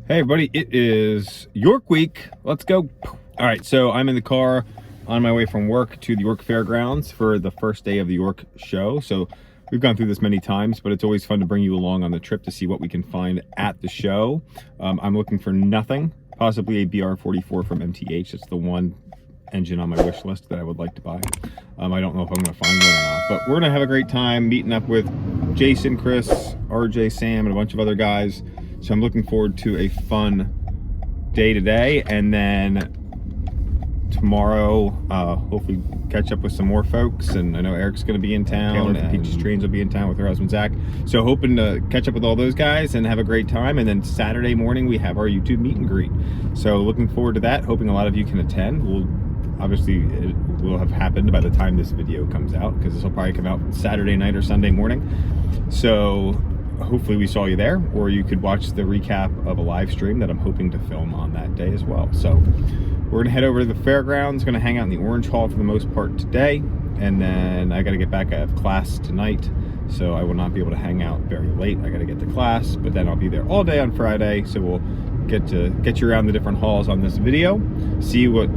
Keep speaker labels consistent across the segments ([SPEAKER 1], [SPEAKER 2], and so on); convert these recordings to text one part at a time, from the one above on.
[SPEAKER 1] Hey everybody, it is York week. Let's go. All right, so I'm in the car on my way from work to the York Fairgrounds for the first day of the York show. So we've gone through this many times, but it's always fun to bring you along on the trip to see what we can find at the show. I'm looking for nothing, possibly a BR44 from MTH. It's the one engine on my wish list that I would like to buy. I don't know if I'm going to find one or not, but we're going to have a great time meeting up with Jason, Chris, RJ, Sam, and a bunch of other guys. So I'm looking forward to a fun day today, and then tomorrow hopefully catch up with some more folks. And I know Eric's going to be in town, and Peaches Trains will be in town with her husband Zach. So hoping to catch up with all those guys and have a great time. And then Saturday morning we have our YouTube meet and greet. So looking forward to that. Hoping a lot of you can attend. Obviously it will have happened by the time this video comes out, because this will probably come out Saturday night or Sunday morning. So hopefully we saw you there, or you could watch the recap of a live stream that I'm hoping to film on that day as well. So we're gonna head over to the fairgrounds, gonna hang out in the Orange Hall for the most part today, and then I gotta get back. I have class tonight, so I will not be able to hang out very late. I gotta get to class, but then I'll be there all day on Friday, so we'll get you around the different halls on this video, see what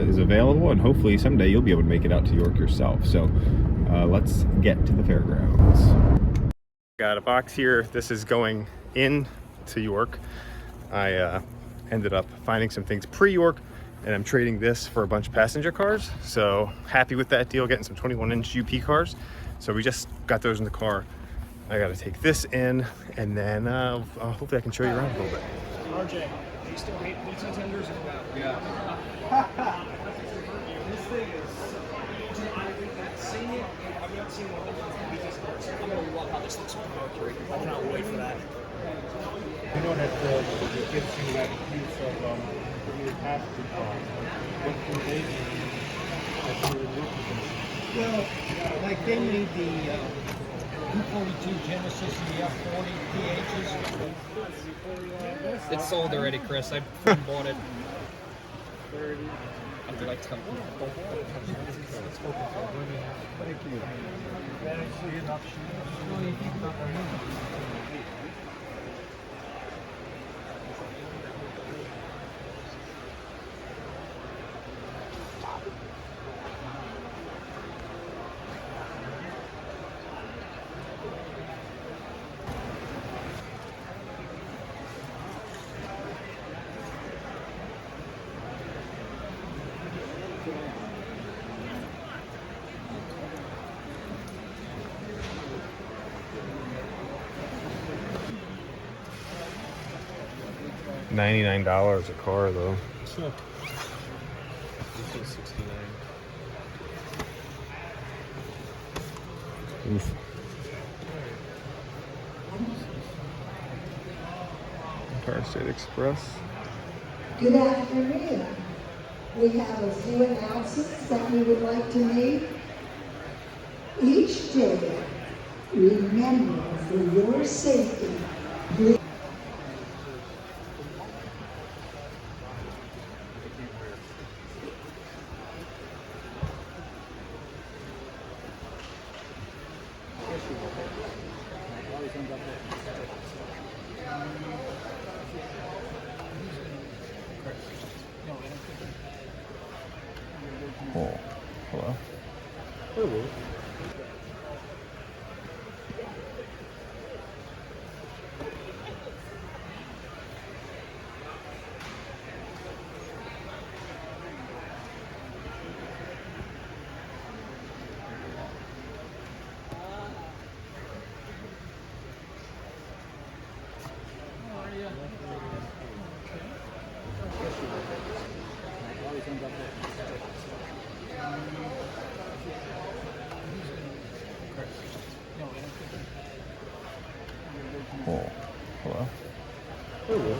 [SPEAKER 1] is available, and hopefully someday you'll be able to make it out to York yourself. So let's get to the fairgrounds. Got a box here. This is going in to York. I ended up finding some things pre-York, and I'm trading this for a bunch of passenger cars. So happy with that deal, getting some 21-inch UP cars. So we just got those in the car. I got to take this in, and then hopefully I can show you around a little bit.
[SPEAKER 2] RJ, do you still hate pizza tenders or what?
[SPEAKER 3] Yeah.
[SPEAKER 2] This thing is... I've not seen one of those pizza tenders. I'm going to love how this looks on Mercury. I cannot wait for that.
[SPEAKER 3] You know that it gives you that use of your passenger car. What can they do?
[SPEAKER 4] Well, like they made the 242 Genesis and the F40 PHs.
[SPEAKER 2] It's sold already, Chris. I bought it. I'd like to come.
[SPEAKER 4] Thank you.
[SPEAKER 1] $99 a car though.
[SPEAKER 3] Sure. This is 69.
[SPEAKER 1] Oof. Empire State Express.
[SPEAKER 5] Good afternoon. We have a few announcements that we would like to make. Each day, remember, for your safety, please.
[SPEAKER 1] Oh, hello.
[SPEAKER 3] Hello.
[SPEAKER 1] Oh, hello.
[SPEAKER 3] Hello.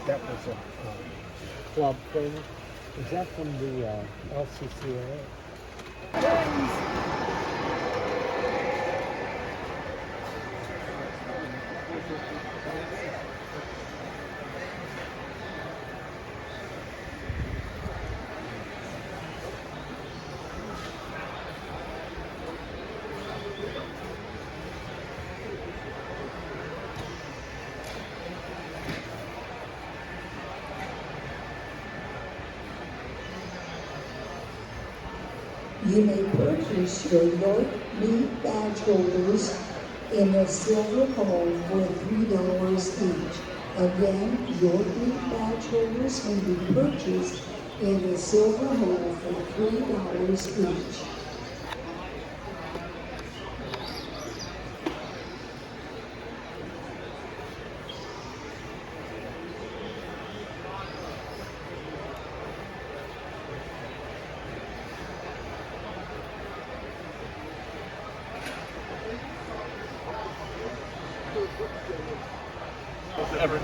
[SPEAKER 3] That was a club flavor. Is that from the LCCA?
[SPEAKER 5] You may purchase your York meat badge holders in a silver bowl for $3 each. Again, York meat badge holders can be purchased in a silver bowl for $3 each.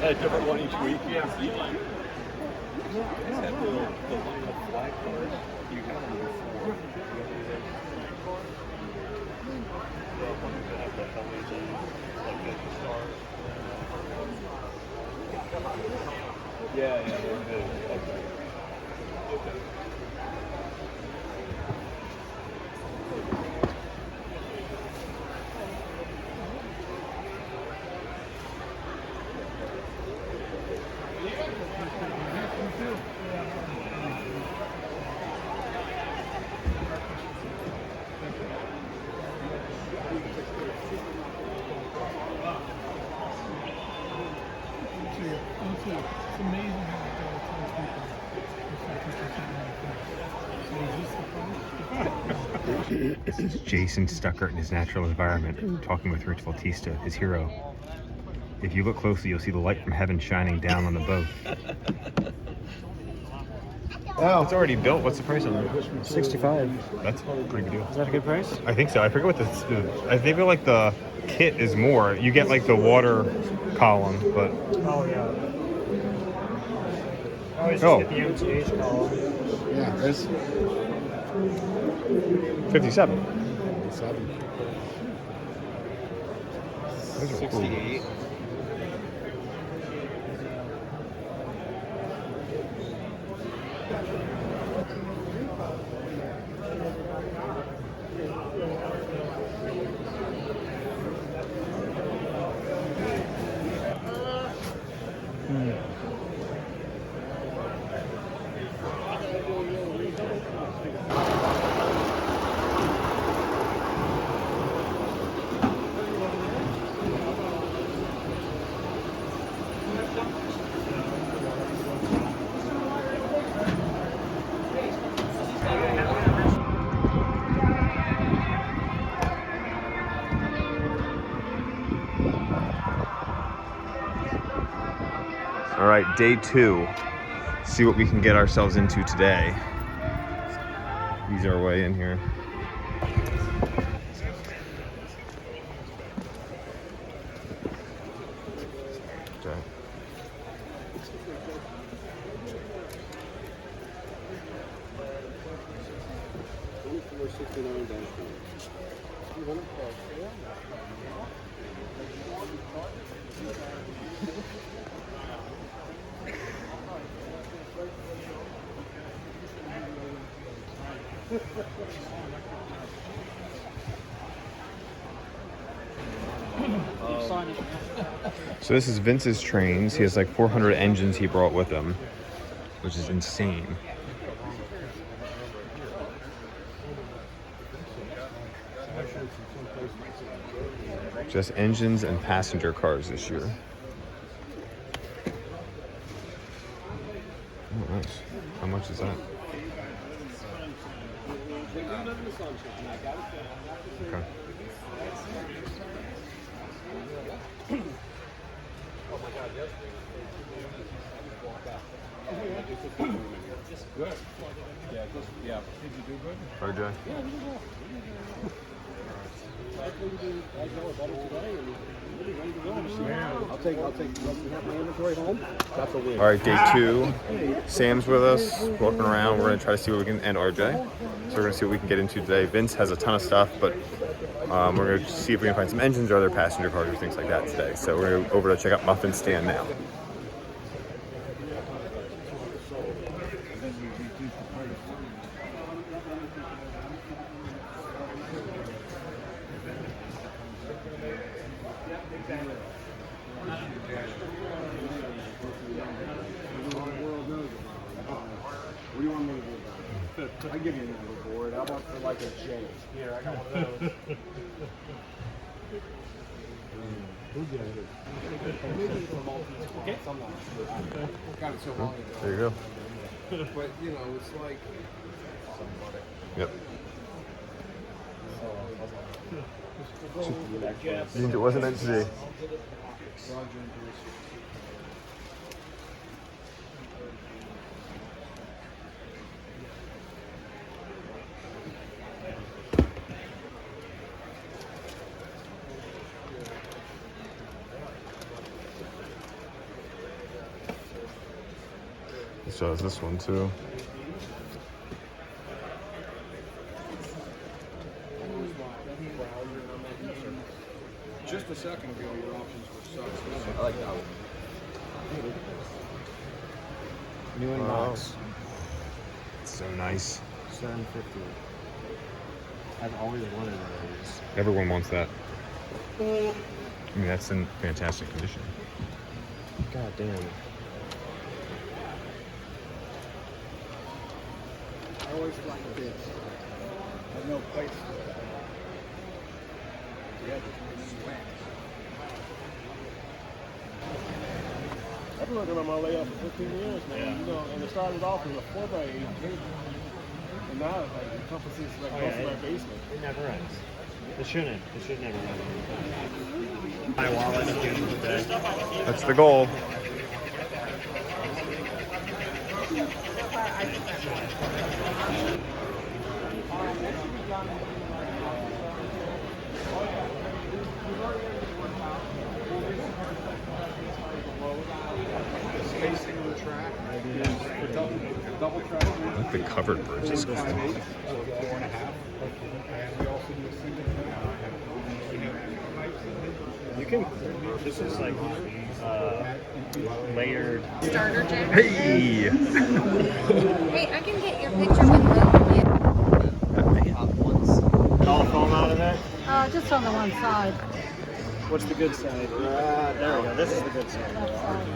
[SPEAKER 1] A different one each week. Yeah. Is that the line of flag card? You have them before. Yeah, yeah, they're good. Okay. Okay.
[SPEAKER 3] It's amazing how it tells people it's like this is something like that. So is this the
[SPEAKER 1] This is Jason Stuckert in his natural environment, talking with Rich Bautista, his hero. If you look closely, you'll see the light from heaven shining down on the boat. Oh, it's already built. What's the price on that?
[SPEAKER 3] 65.
[SPEAKER 1] That's a pretty good deal.
[SPEAKER 3] Is that a good price?
[SPEAKER 1] I think so. I forget what I think like the kit is more. You get like the water column, but
[SPEAKER 3] Oh, yeah. Oh, it's
[SPEAKER 1] Oh.
[SPEAKER 3] just the MTH column.
[SPEAKER 6] Yeah, there's
[SPEAKER 1] 57.
[SPEAKER 6] 7.
[SPEAKER 1] Those are cool.
[SPEAKER 2] 68.
[SPEAKER 1] All right, day 2. See what we can get ourselves into today. Ease our way in here. Okay. So this is Vince's trains. He has like 400 engines he brought with him, which is insane. Just engines and passenger cars this year. Oh, nice. How much is that? Okay.
[SPEAKER 2] Good. Yeah, just, yeah. Did you do good?
[SPEAKER 1] RJ?
[SPEAKER 3] I know about it today and really ready to go. I'll take. Once we have my inventory home, that's a win.
[SPEAKER 1] All right, day 2. Sam's with us, walking around. We're gonna try to see what we can, and RJ. So we're gonna see what we can get into today. Vince has a ton of stuff, but we're gonna see if we can find some engines or other passenger cars or things like that today. So we're gonna go over to check out Muffin Stand now.
[SPEAKER 3] What do you want me to do about it? I give you another board. How about for like a J? Here, I got one of those.
[SPEAKER 2] Okay.
[SPEAKER 3] Got it so long ago.
[SPEAKER 1] There you go.
[SPEAKER 3] But you know, it's like
[SPEAKER 1] Yep. It wasn't meant to be. So is this one too.
[SPEAKER 3] just a second ago, your options were such.
[SPEAKER 2] I like that one. New in box.
[SPEAKER 1] It's so nice.
[SPEAKER 2] 750. I've always wanted one of these.
[SPEAKER 1] Everyone wants that. I mean, that's in fantastic condition.
[SPEAKER 2] God damn.
[SPEAKER 3] I always like this. There's no place for that. Yeah, sweat. I've been working on my layout for 15 years now. Yeah. You know, and it started off as a 4x8 table. And now it like encompasses like most of my basement.
[SPEAKER 2] It never ends. It shouldn't. It should never end. My wallet at the end of the day.
[SPEAKER 1] That's the goal.
[SPEAKER 3] Spacing of the track is double track.
[SPEAKER 1] I like the covered bridge. It's cool.
[SPEAKER 3] 4.5. And we also do a single
[SPEAKER 2] You can. This is like layered.
[SPEAKER 7] Starter jam.
[SPEAKER 1] Hey!
[SPEAKER 7] Hey, I can get your picture with the
[SPEAKER 2] All the foam out of it.
[SPEAKER 7] just on the one side.
[SPEAKER 2] What's the good side? There we go. This is the good side.
[SPEAKER 7] That side.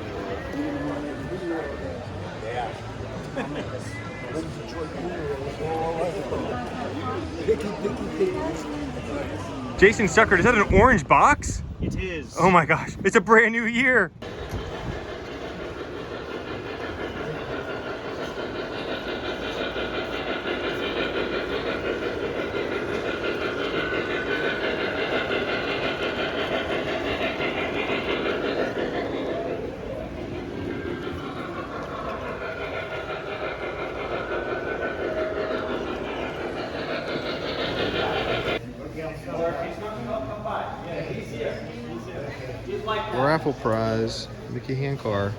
[SPEAKER 1] Jason Sucker, is that an orange box?
[SPEAKER 2] It is.
[SPEAKER 1] Oh my gosh, it's a brand new year. Raffle prize, Mickey hand car.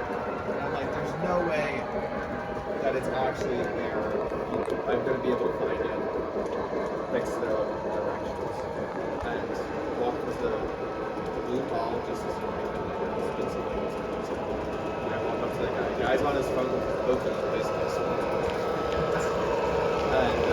[SPEAKER 8] I'm like, there's no way that it's actually there. I'm going to be able to find it next to the directions. And walk with the blue ball just as you spin something. And I walk up to the guy. The guy's on his phone with his book in the business. And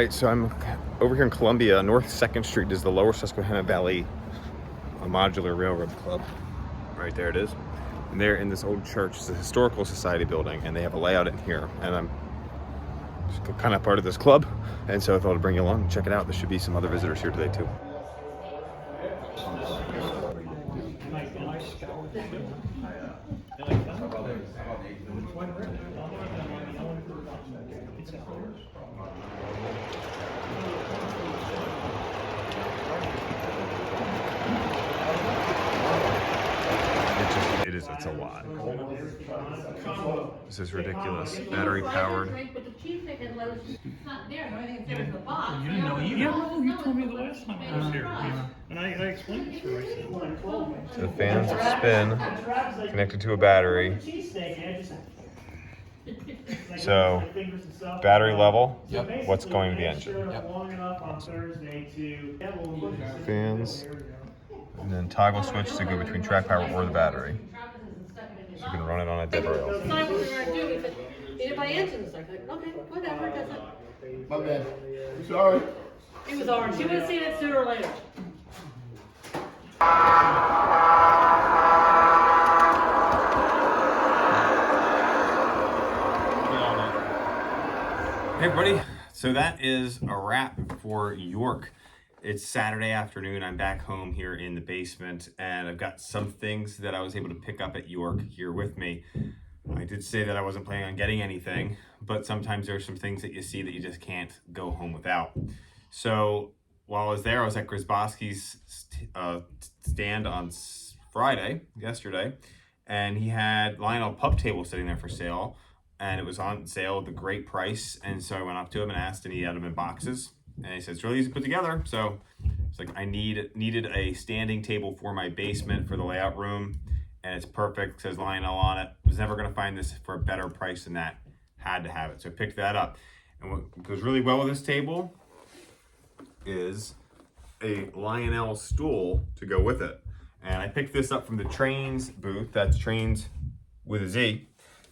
[SPEAKER 1] right, so I'm over here in Columbia. North 2nd Street is the Lower Susquehanna Valley Modular Railroad Club. Right there it is. And they're in this old church. It's a historical society building, and they have a layout in here. And I'm just kind of part of this club, and so I thought I'd bring you along and check it out. There should be some other visitors here today too. It's a lot. This is ridiculous. Battery powered.
[SPEAKER 9] You didn't know either. Yeah, no, you told me the last time I was here. And I explained it to her.
[SPEAKER 1] So the fans spin, connected to a battery. So, battery level, what's going to the engine? Fans, and then toggle switch to go between track power or the battery. So you can run it on a dead rail.
[SPEAKER 10] What we were going to do, he said, need it by engines. I said, okay, whatever, it doesn't.
[SPEAKER 6] My bad. Sorry.
[SPEAKER 10] It was orange. He would have seen it sooner or later.
[SPEAKER 1] Hey everybody, so that is a wrap for York. It's Saturday afternoon. I'm back home here in the basement, and I've got some things that I was able to pick up at York here with me. I did say that I wasn't planning on getting anything, but sometimes there's some things that you see that you just can't go home without. So while I was there, I was at Grzybowski's stand on yesterday, and he had Lionel Pub Table sitting there for sale, and it was on sale at a great price. And so I went up to him and asked, and he had them in boxes. And he said, it's really easy to put together. So it's like, I needed a standing table for my basement for the layout room, and it's perfect. It says Lionel on it. Was never going to find this for a better price than that. Had to have it. So I picked that up. And what goes really well with this table is a Lionel stool to go with it. And I picked this up from the Trains booth. That's Trains with a Z.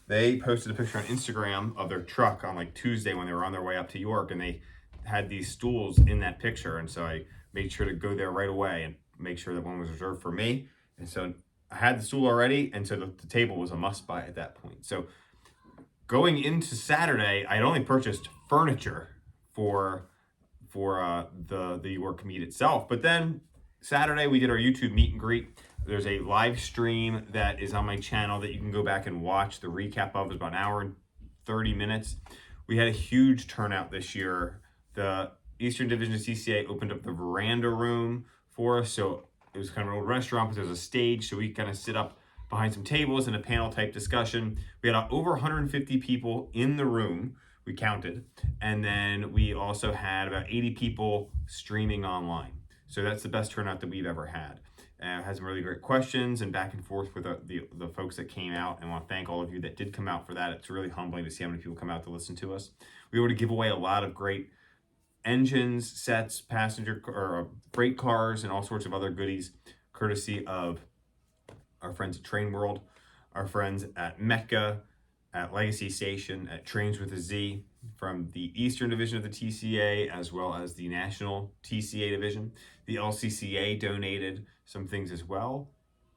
[SPEAKER 1] They posted a picture on Instagram of their truck on like Tuesday when they were on their way up to York, and they had these stools in that picture. And so I made sure to go there right away and make sure that one was reserved for me. And so I had the stool already, and so the table was a must buy at that point. So going into Saturday, I'd only purchased furniture for the York meet itself. But then Saturday we did our YouTube meet and greet. There's a live stream that is on my channel that you can go back and watch. The recap of it was about an hour and 30 minutes. We had a huge turnout this year. The Eastern Division of TCA opened up the veranda room for us. So it was kind of an old restaurant, but there's a stage. So we kind of sit up behind some tables in a panel type discussion. We had over 150 people in the room. We counted. And then we also had about 80 people streaming online. So that's the best turnout that we've ever had. Had some really great questions and back and forth with the folks that came out. And I want to thank all of you that did come out for that. It's really humbling to see how many people come out to listen to us. We were to give away a lot of great engines, sets, passenger or freight cars, and all sorts of other goodies, courtesy of our friends at Train World, our friends at Mecca, at Legacy Station, at Trains with a Z, from the Eastern Division of the TCA, as well as the National TCA Division. The LCCA donated some things as well.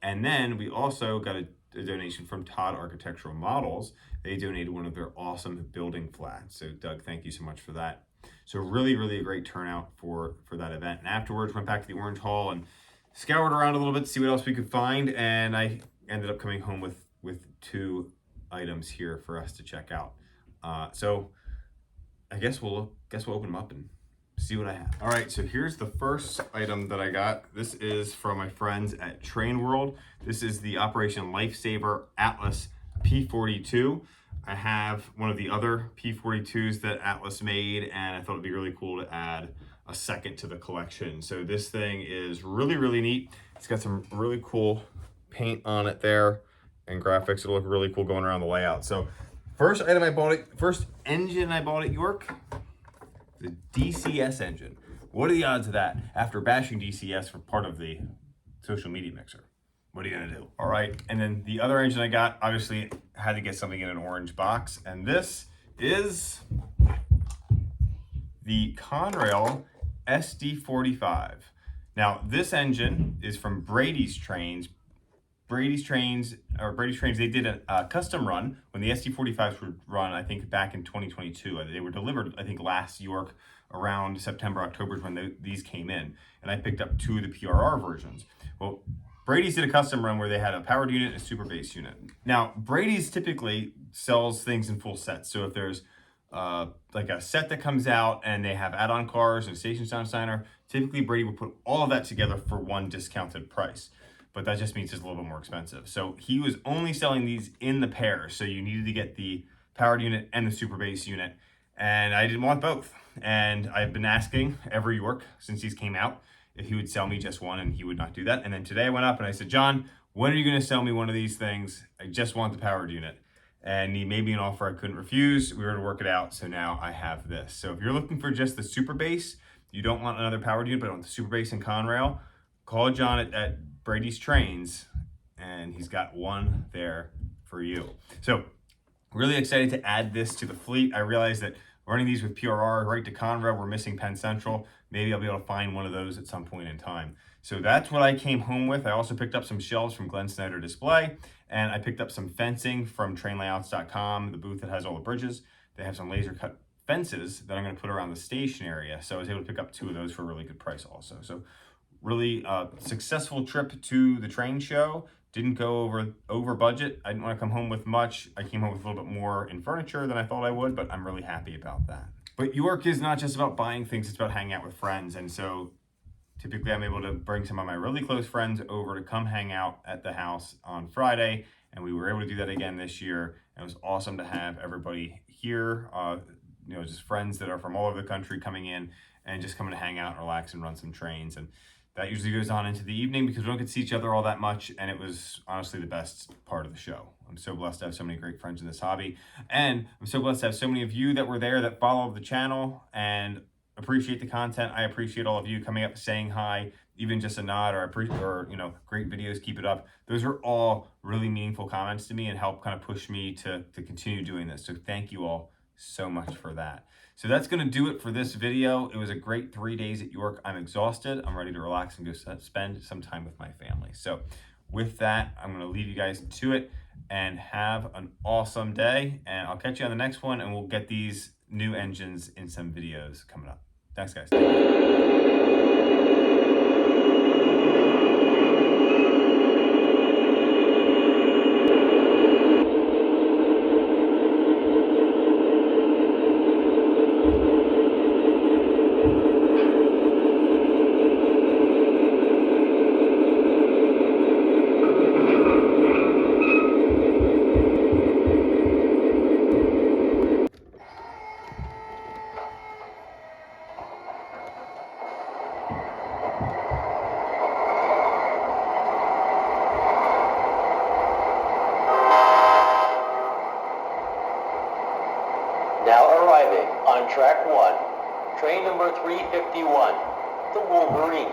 [SPEAKER 1] And then we also got a donation from Todd Architectural Models. They donated one of their awesome building flats. So Doug, thank you so much for that. So really, really a great turnout for that event. And afterwards, went back to the Orange Hall and scoured around a little bit to see what else we could find. And I ended up coming home with 2 items here for us to check out. So I guess we'll open them up and see what I have. All right, so here's the first item that I got. This is from my friends at Train World. This is the Operation Lifesaver Atlas P42. I have one of the other P42s that Atlas made, and I thought it'd be really cool to add a second to the collection. So this thing is really, really neat. It's got some really cool paint on it there and graphics. It'll look really cool going around the layout. So first engine I bought at York, the DCS engine. What are the odds of that after bashing DCS for part of the social media mixer? What are you gonna do? All right, and then the other engine I got, obviously had to get something in an orange box, and this is the Conrail SD45. Now, this engine is from Brady's Trains. Brady's Trains, they did a custom run when the SD45s were run, I think, back in 2022. They were delivered, I think, last York around September, October is when these came in. And I picked up 2 of the PRR versions. Well, Brady's did a custom run where they had a powered unit and a super base unit. Now, Brady's typically sells things in full sets. So if there's like a set that comes out and they have add-on cars and station sound designer, typically Brady will put all of that together for one discounted price. But that just means it's a little bit more expensive. So he was only selling these in the pairs. So you needed to get the powered unit and the super base unit. And I didn't want both. And I've been asking every York since these came out if he would sell me just one, and he would not do that. And then today I went up and I said, John, when are you gonna sell me one of these things? I just want the powered unit. And he made me an offer I couldn't refuse. We were to work it out. So now I have this. So if you're looking for just the super base, you don't want another powered unit, but I want the super base and Conrail, call John at Brady's Trains, and he's got one there for you. So really excited to add this to the fleet. I realized that running these with PRR right to Conrail, we're missing Penn Central. Maybe I'll be able to find one of those at some point in time. So that's what I came home with. I also picked up some shelves from Glenn Snyder Display, and I picked up some fencing from trainlayouts.com, the booth that has all the bridges. They have some laser cut fences that I'm gonna put around the station area. So I was able to pick up 2 of those for a really good price also. So really successful trip to the train show. Didn't go over budget. I didn't want to come home with much. I came home with a little bit more in furniture than I thought I would, but I'm really happy about that. But York is not just about buying things, it's about hanging out with friends. And so typically I'm able to bring some of my really close friends over to come hang out at the house on Friday. And we were able to do that again this year. It was awesome to have everybody here, just friends that are from all over the country coming in and just coming to hang out and relax and run some trains. And that usually goes on into the evening because we don't get to see each other all that much, and it was honestly the best part of the show. I'm so blessed to have so many great friends in this hobby, and I'm so blessed to have so many of you that were there that follow the channel and appreciate the content. I appreciate all of you coming up, saying hi, even just a nod or great videos, keep it up. Those are all really meaningful comments to me and help kind of push me to continue doing this. So thank you all so much for that. So that's going to do it for this video. It was a great 3 days at York. I'm exhausted. I'm ready to relax and go spend some time with my family. So with that, I'm going to leave you guys to it and have an awesome day. And I'll catch you on the next one, and we'll get these new engines in some videos coming up. Thanks, guys.
[SPEAKER 11] Now arriving on track 1, train number 351, the Wolverine.